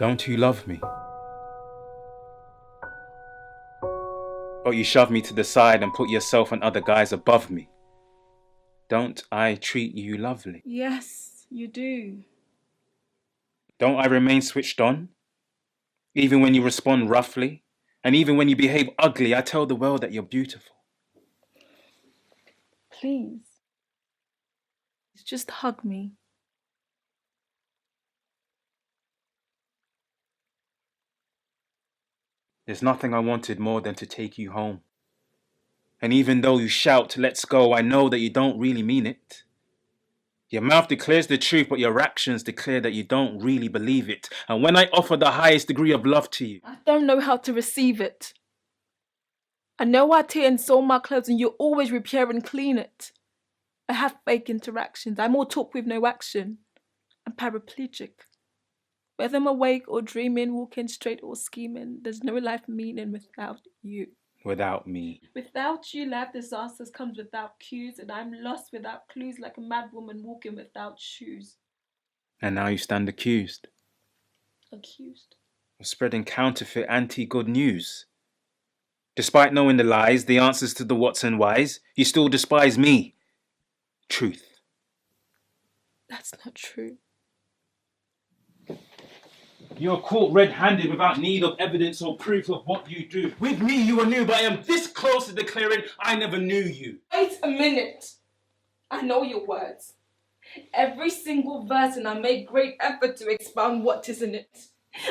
Don't you love me? But you shove me to the side and put yourself and other guys above me. Don't I treat you lovely? Yes, you do. Don't I remain switched on? Even when you respond roughly, and even when you behave ugly, I tell the world that you're beautiful. Please. Just hug me. There's nothing I wanted more than to take you home. And even though you shout, let's go, I know that you don't really mean it. Your mouth declares the truth, but your actions declare that you don't really believe it. And when I offer the highest degree of love to you, I don't know how to receive it. I know I tear and sew my clothes and you always repair and clean it. I have fake interactions. I more talk with no action. I'm paraplegic. Whether I'm awake or dreaming, walking straight or scheming, there's no life meaning without you. without me. Without you, life disasters comes without cues, and I'm lost without clues like a mad woman walking without shoes. And now you stand accused Accused. of spreading counterfeit anti-good news. Despite knowing the lies, the answers to the what's and whys, you still despise me. Truth. That's not true. You're caught red-handed without need of evidence or proof of what you do. With me you are new, but I am this close to declaring I never knew you. Wait a minute. I know your words. Every single verse, and I make great effort to expound what is in it.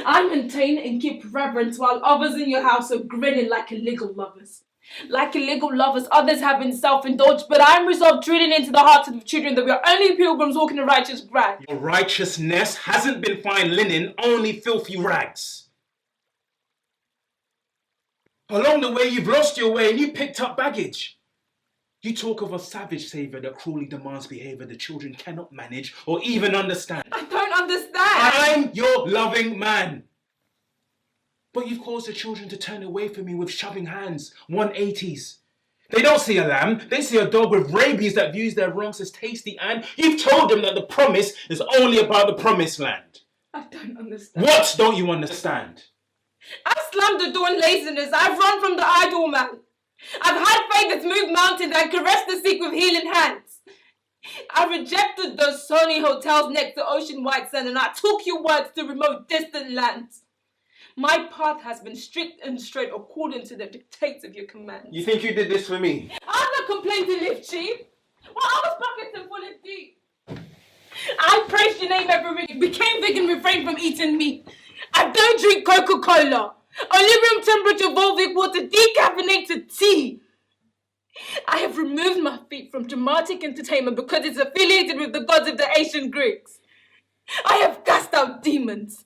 I maintain and keep reverence while others in your house are grinning like illegal lovers. Like illegal lovers, others have been self-indulged, but I'm resolved treating into the hearts of the children that we are only pilgrims walking a righteous grad. Your righteousness hasn't been fine linen, only filthy rags. Along the way, you've lost your way and you picked up baggage. You talk of a savage savior that cruelly demands behavior the children cannot manage or even understand. I don't understand. I'm your loving man. But you've caused the children to turn away from me with shoving hands, 180s. They don't see a lamb, they see a dog with rabies that views their wrongs as tasty, and you've told them that the promise is only about the promised land. I don't understand. What don't you understand? I've slammed the door in laziness. I've run from the idle man. I've had faith that's moved mountains and caressed the sick with healing hands. I rejected those Sony hotels next to ocean white sand, and I took your words to remote distant lands. My path has been strict and straight according to the dictates of your commands. You think you did this for me? I'm not complaining to live cheap. Well, I was pockets and full of deep. I praised your name every week, became vegan, refrained from eating meat. I don't drink Coca-Cola. Only room temperature Volvic water, decaffeinated tea. I have removed my feet from dramatic entertainment because it's affiliated with the gods of the ancient Greeks. I have cast out demons.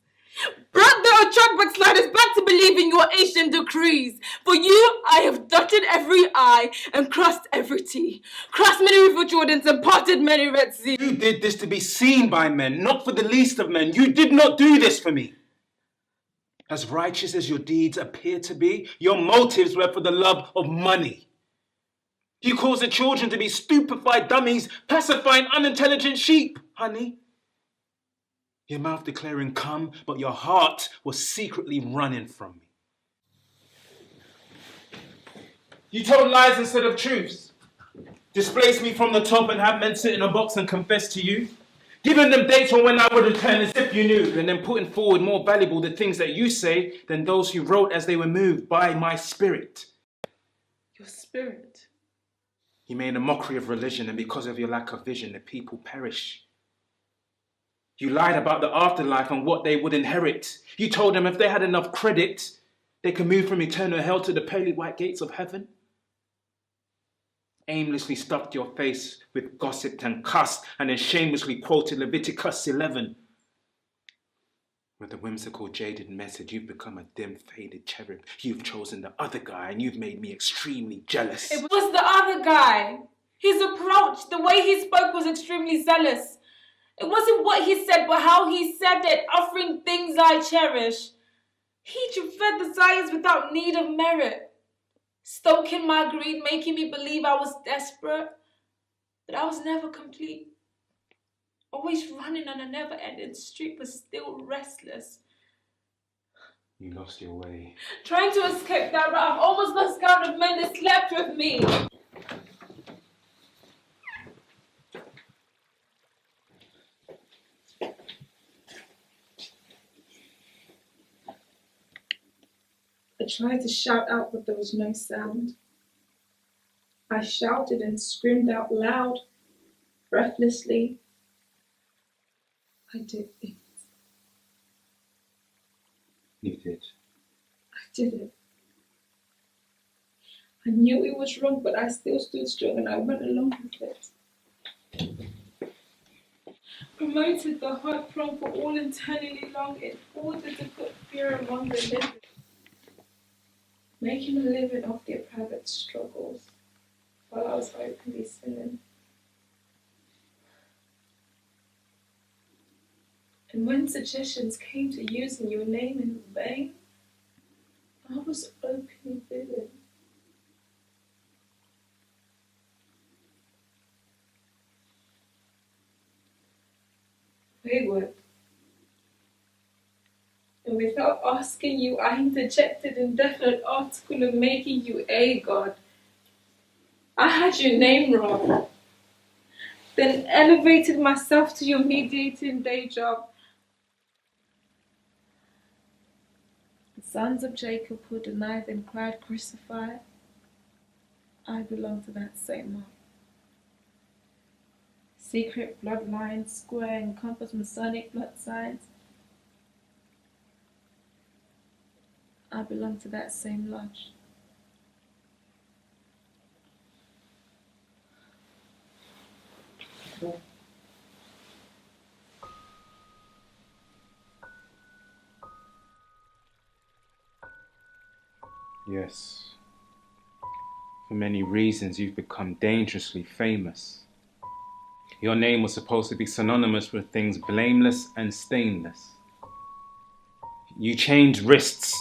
Brought the Ochak backsliders back to believe in your ancient decrees. For you, I have dotted every I and crossed every T. Crossed many river Jordans and parted many Red Seas. You did this to be seen by men, not for the least of men. You did not do this for me. As righteous as your deeds appear to be, your motives were for the love of money. You caused the children to be stupefied dummies, pacifying unintelligent sheep, honey. Your mouth declaring come, but your heart was secretly running from me. You told lies instead of truths. Displaced me from the top and had men sit in a box and confess to you. Giving them dates on when I would return as if you knew, and then putting forward more valuable the things that you say than those who wrote as they were moved by my spirit. Your spirit? You made a mockery of religion, and because of your lack of vision, the people perish. You lied about the afterlife and what they would inherit. You told them if they had enough credit, they could move from eternal hell to the pearly white gates of heaven. Aimlessly stuffed your face with gossip and cussed, and then shamelessly quoted Leviticus 11. With a whimsical, jaded message, you've become a dim, faded cherub. You've chosen the other guy, and you've made me extremely jealous. It was the other guy. His approach, the way he spoke was extremely zealous. It wasn't what he said, but how he said it, offering things I cherish. He fed desires without need of merit, stoking my greed, making me believe I was desperate, but I was never complete. Always running on a never-ending street, but still restless. You lost your way. Trying to escape that route, I've almost lost count of men that slept with me. I tried to shout out, but there was no sound. I shouted and screamed out loud, breathlessly. I did it. You did. I did it. I knew it was wrong, but I still stood strong and I went along with it. Promoted the hard prom for all eternally long in order to put fear among the living. Making a living off their private struggles while I was openly sinning. And when suggestions came to using your name in vain, I was openly bidding. Wayward. And without asking you, I interjected an indefinite article of making you a god. I had your name wrong. Then elevated myself to your mediating day job. The sons of Jacob who denied and cried, crucify. I belong to that same mob. Secret bloodlines, square and compass Masonic blood signs. I belong to that same lodge. Yes. For many reasons, you've become dangerously famous. Your name was supposed to be synonymous with things blameless and stainless. You chained wrists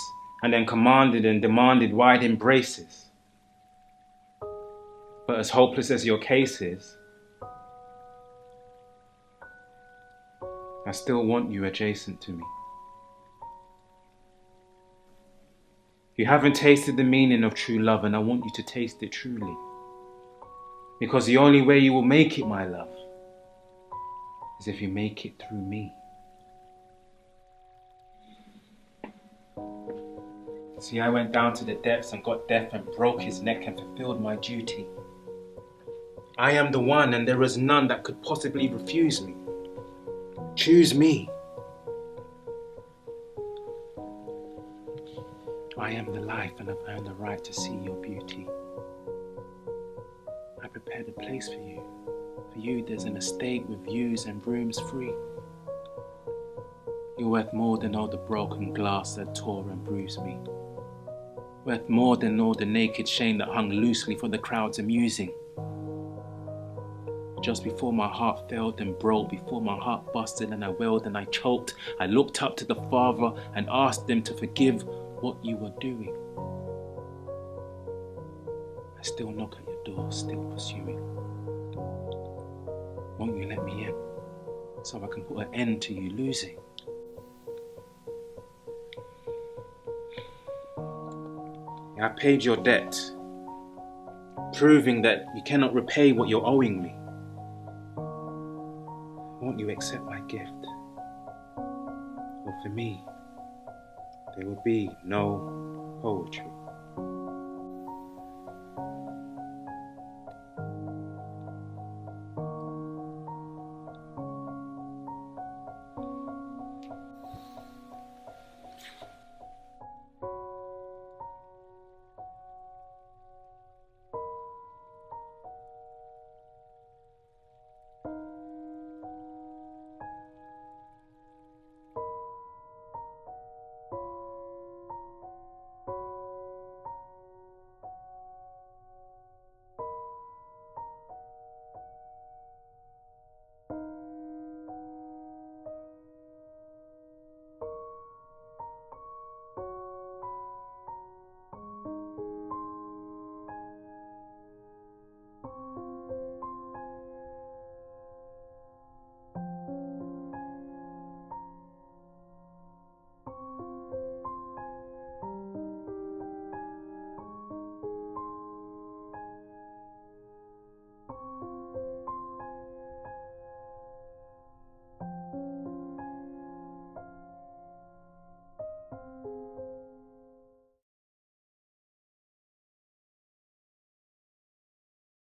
and then commanded and demanded wide embraces. But as hopeless as your case is, I still want you adjacent to me. You haven't tasted the meaning of true love, and I want you to taste it truly. Because the only way you will make it, my love, is if you make it through me. See, I went down to the depths and got death and broke his neck and fulfilled my duty. I am the one, and there is none that could possibly refuse me. Choose me. I am the life, and I've earned the right to see your beauty. I prepared a place for you. For you, there's an estate with views and rooms free. You're worth more than all the broken glass that tore and bruised me. Worth more than all the naked shame that hung loosely for the crowd's amusing. Just before my heart failed and broke, before my heart busted and I wailed and I choked, I looked up to the Father and asked Him to forgive what you were doing. I still knock at your door, still pursuing. Won't you let me in so I can put an end to you losing? I paid your debt, proving that you cannot repay what you're owing me. Won't you accept my gift? For for me, there will be no poetry.